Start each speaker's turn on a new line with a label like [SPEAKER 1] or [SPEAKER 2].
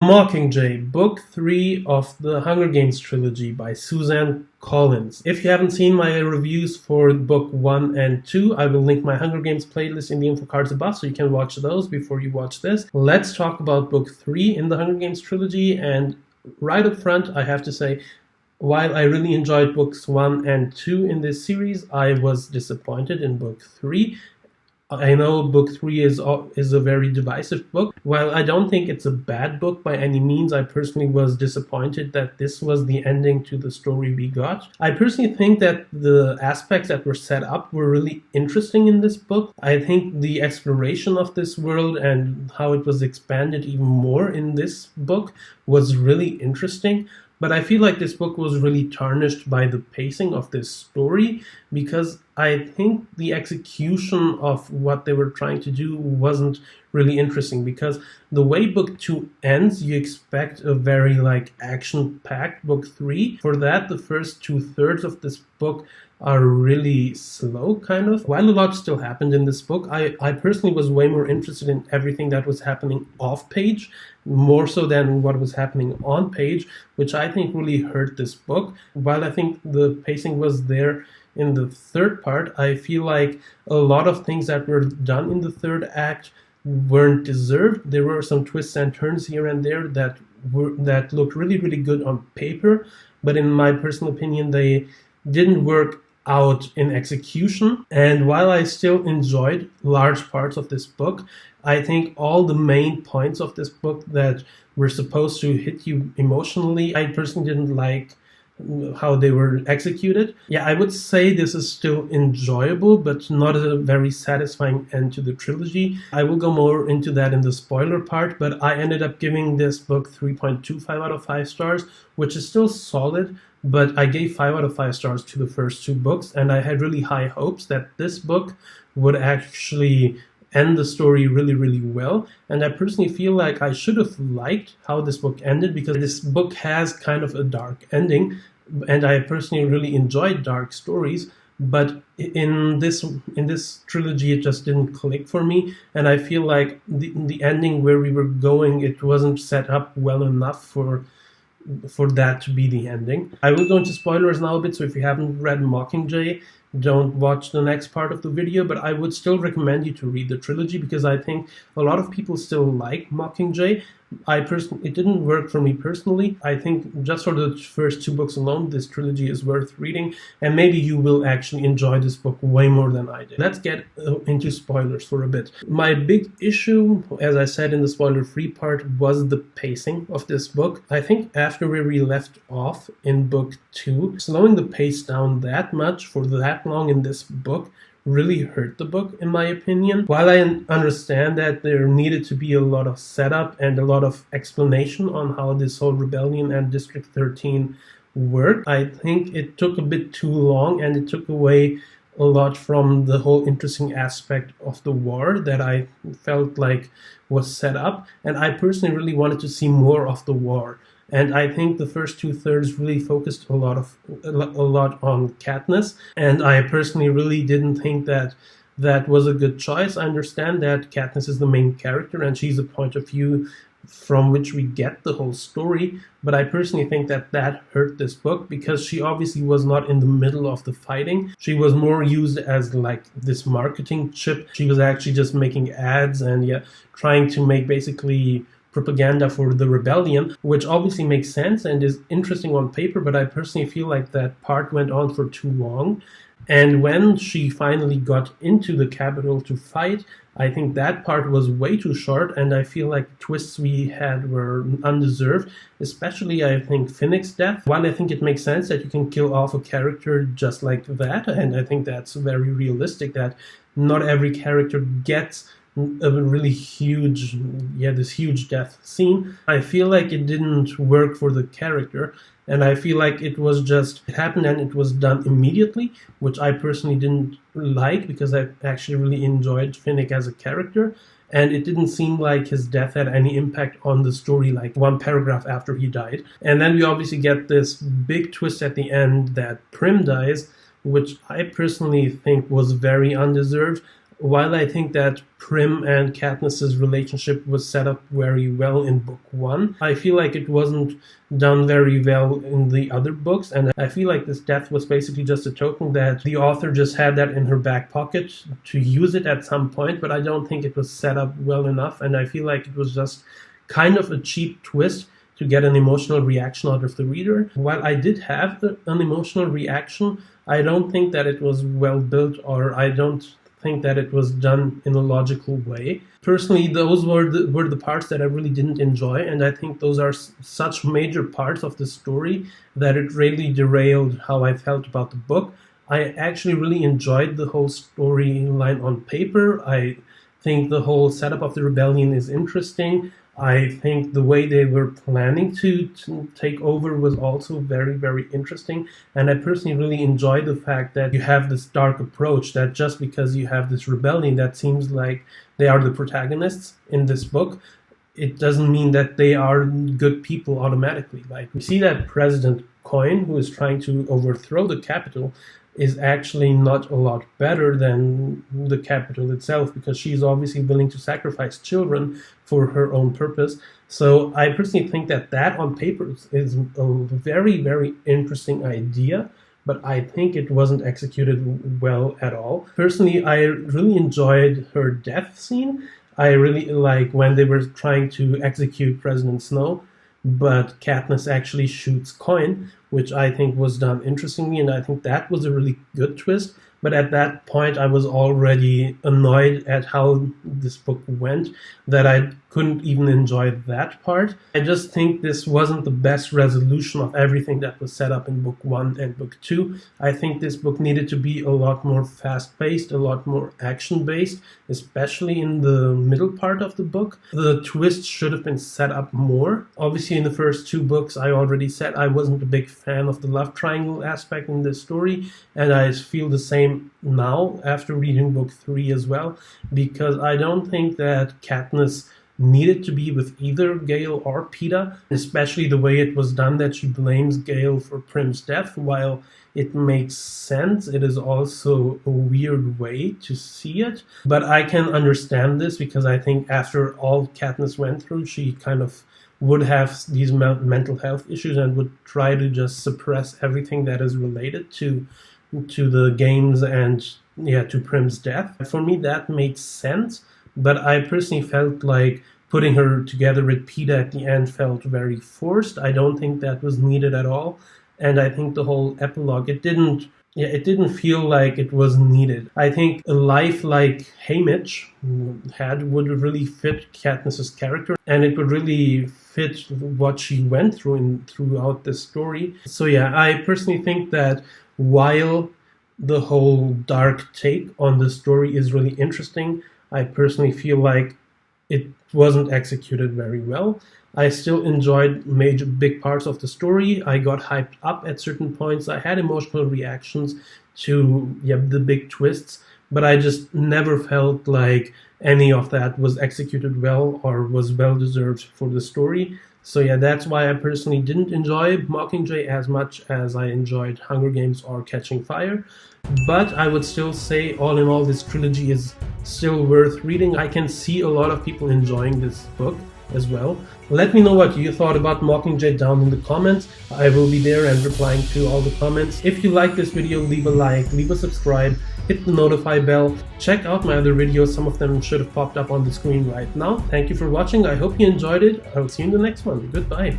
[SPEAKER 1] Mockingjay, Book 3 of the Hunger Games Trilogy by Suzanne Collins. If you haven't seen my reviews for Book 1 and 2, I will link my Hunger Games playlist in the info cards above so you can watch those before you watch this. Let's talk about Book 3 in the Hunger Games Trilogy, and right up front I have to say, while I really enjoyed Books 1 and 2 in this series, I was disappointed in Book 3. I know Book 3 is a very divisive book. While I don't think it's a bad book by any means, I personally was disappointed that this was the ending to the story we got. I personally think that the aspects that were set up were really interesting in this book. I think the exploration of this world and how it was expanded even more in this book was really interesting. But I feel like this book was really tarnished by the pacing of this story, because I think the execution of what they were trying to do wasn't really interesting. Because the way Book 2 ends, you expect a very action-packed Book 3. For that, the first 2/3 of this book are really slow, kind of. While a lot still happened in this book, I personally was way more interested in everything that was happening off page, more so than what was happening on page, which I think really hurt this book. While I think the pacing was there in the third part, I feel like a lot of things that were done in the third act weren't deserved. There were some twists and turns here and there that looked really, really good on paper, but in my personal opinion, they didn't work out in execution. And while I still enjoyed large parts of this book, I think all the main points of this book that were supposed to hit you emotionally, I personally didn't like how they were executed. Yeah, I would say this is still enjoyable, but not a very satisfying end to the trilogy. I will go more into that in the spoiler part, but I ended up giving this book 3.25 out of 5 stars, which is still solid, but I gave 5 out of 5 stars to the first 2 books, and I had really high hopes that this book would actually end the story really, really well. And I personally feel like I should have liked how this book ended, because this book has kind of a dark ending, and I personally really enjoyed dark stories. But in this trilogy, it just didn't click for me, and I feel like the ending where we were going, it wasn't set up well enough for that to be the ending. I will go into spoilers now a bit, so if you haven't read Mockingjay, don't watch the next part of the video, but I would still recommend you to read the trilogy, because I think a lot of people still like Mockingjay. It didn't work for me personally. I think just for the first 2 books alone, this trilogy is worth reading, and maybe you will actually enjoy this book way more than I did. Let's get into spoilers for a bit. My big issue, as I said in the spoiler-free part, was the pacing of this book. I think after where we left off in Book 2, slowing the pace down that much for that long in this book really hurt the book, in my opinion. While I understand that there needed to be a lot of setup and a lot of explanation on how this whole rebellion and District 13 worked, I think it took a bit too long, and it took away a lot from the whole interesting aspect of the war that I felt like was set up. And I personally really wanted to see more of the war. And I think the first 2/3 really focused a lot on Katniss, and I personally really didn't think that was a good choice. I understand that Katniss is the main character, and she's a point of view from which we get the whole story, but I personally think that hurt this book, because she obviously was not in the middle of the fighting. She was more used as this marketing chip. She was actually just making ads and trying to make basically propaganda for the rebellion, which obviously makes sense and is interesting on paper, but I personally feel like that part went on for too long. And when she finally got into the capital to fight, I think that part was way too short, and I feel like the twists we had were undeserved, especially I think Finnick's death. While I think it makes sense that you can kill off a character just like that, and I think that's very realistic that not every character gets a really huge, this huge death scene, I feel like it didn't work for the character, and I feel like it happened and it was done immediately, which I personally didn't like, because I actually really enjoyed Finnick as a character, and it didn't seem like his death had any impact on the story, like 1 paragraph after he died. And then we obviously get this big twist at the end that Prim dies, which I personally think was very undeserved. while I think that Prim and Katniss's relationship was set up very well in book 1, I feel like it wasn't done very well in the other books, and I feel like this death was basically just a token that the author just had that in her back pocket to use it at some point, but I don't think it was set up well enough, and I feel like it was just kind of a cheap twist to get an emotional reaction out of the reader. While I did have an emotional reaction, I don't think that it was well built, or I don't think that it was done in a logical way. Personally, those were the parts that I really didn't enjoy, and I think those are such major parts of the story that it really derailed how I felt about the book. I actually really enjoyed the whole storyline on paper. I think the whole setup of the rebellion is interesting. I think the way they were planning to take over was also very, very interesting. And I personally really enjoy the fact that you have this dark approach, that just because you have this rebellion that seems like they are the protagonists in this book, it doesn't mean that they are good people automatically. Like, we see that President Coin, who is trying to overthrow the capital, is actually not a lot better than the capital itself, because she's obviously willing to sacrifice children for her own purpose. So I personally think that on paper is a very, very interesting idea, but I think it wasn't executed well at all. Personally, I really enjoyed her death scene. I really like when they were trying to execute President Snow, but Katniss actually shoots Coin, which I think was done interestingly, and I think that was a really good twist. But at that point, I was already annoyed at how this book went, that I couldn't even enjoy that part. I just think this wasn't the best resolution of everything that was set up in book 1 and book 2. I think this book needed to be a lot more fast-paced, a lot more action-based, especially in the middle part of the book. The twist should have been set up more. Obviously, in the first 2 books, I already said I wasn't a big fan of the love triangle aspect in this story, and I feel the same now after reading book 3 as well, because I don't think that Katniss needed to be with either Gale or Peeta, especially the way it was done, that she blames Gale for Prim's death. While it makes sense, it is also a weird way to see it, but I can understand this, because I think after all Katniss went through, she kind of would have these mental health issues and would try to just suppress everything that is related to the games and to Prim's death. For me, that made sense, but I personally felt like putting her together with Peeta at the end felt very forced. I don't think that was needed at all, and I think the whole epilogue, it didn't feel like it was needed. I think a life like Haymitch would really fit Katniss's character, and it would really fit what she went through throughout the story. So I personally think that while the whole dark take on the story is really interesting, I personally feel like it wasn't executed very well. I still enjoyed big parts of the story. I got hyped up at certain points. I had emotional reactions to the big twists, but I just never felt like any of that was executed well or was well deserved for the story. So that's why I personally didn't enjoy Mockingjay as much as I enjoyed Hunger Games or Catching Fire. But I would still say, all in all, this trilogy is still worth reading. I can see a lot of people enjoying this book as well. Let me know what you thought about Mockingjay down in the comments. I will be there and replying to all the comments. If you like this video, leave a like, leave a subscribe, hit the notify bell. Check out my other videos. Some of them should have popped up on the screen right now. Thank you for watching. I hope you enjoyed it. I'll see you in the next one. Goodbye.